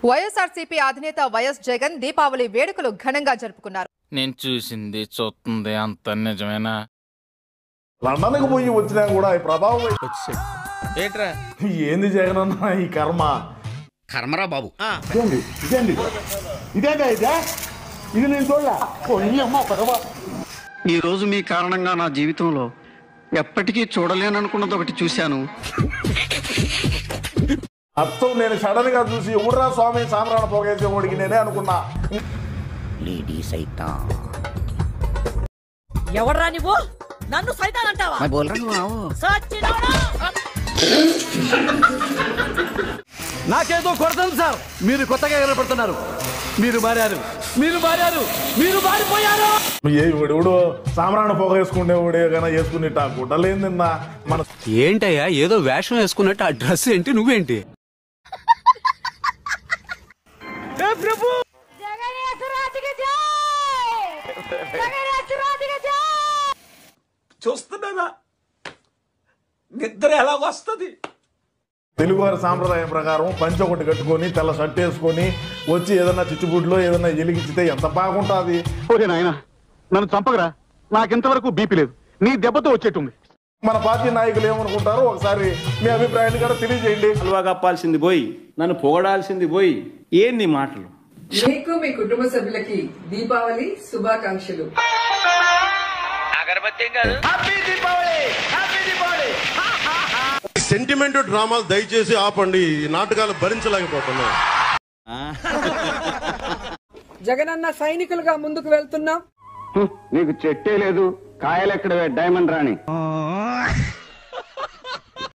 వైఎస్ఆర్సీపీ అధినేత వైఎస్ జగన్ దీపావళి వేడుకలు ఘనంగా జరుపుకున్నారు. నేను చూసింది చూస్తుంది అంత నిజమేనా? లండన్కి పోయి వచ్చినా కూడా ఈ ప్రభావం ఏట్రా ఏంది జగన్ అన్న ఈ కర్మరా బాబు. ఇది నేను చూడలే. ఈ రోజు మీ కారణంగా నా జీవితంలో ఎప్పటికీ చూడలేననుకున్నది ఒకటి చూశాను. అత్తం నేను సడన్ గా చూసి ఊర్రా స్వామి సామ్రాణ పోగేసే ఓడికి నేనే అనుకున్నా. ఎవడ్రా నువ్వు? నన్ను సైతాన్ అంటావా? నాకేదో కొడతాను సార్. మీరు కొత్తగా ఎగరపడుతున్నారు. మీరు మారిపోయారు. ఎవడు సామ్రాణ పొగ వేసుకునే ఓడే కన్నా వేసుకుని గుడ్డలేందిన్నా మన ఏంటయ్యా ఏదో వేషం వేసుకున్నట్టు ఆ డ్రెస్ ఏంటి నువ్వేంటి? చూస్తున్నారా నిద్ర ఎలా వస్తుంది? తెలుగువారి సాంప్రదాయం ప్రకారం పంచ ఒకటి కట్టుకొని తెల్ల షర్ట్ వేసుకొని వచ్చి ఏదన్నా చిచ్చుబుడ్లో ఏదన్నా ఎలిగించితే ఎంత బాగుంటుంది. నాయనా నన్ను చంపగరా, నాకింతవరకు బీపీ లేదు, నీ దెబ్బతో వచ్చేటుంది. మన పార్టీ నాయకులు ఏమనుకుంటారో ఒకసారి మీ అభిప్రాయాన్ని కూడా తెలియజేయండి. హల్వా కప్పాల్సింది పోయి నన్ను పొగడాల్సింది పోయి ఏంది మాటలు? మీకు మీ కుటుంబ సభ్యులకి దీపావళి శుభాకాంక్షలు. సెంటిమెంట్ డ్రామాలు దయచేసి ఆపండి. ఈ నాటకాలు భరించలేకపోతున్నాం. జగనన్న సైనికులుగా ముందుకు వెళ్తున్నాం. నీకు చెట్టే లేదు, కాయలెక్కడ డైమండ్ రాణి.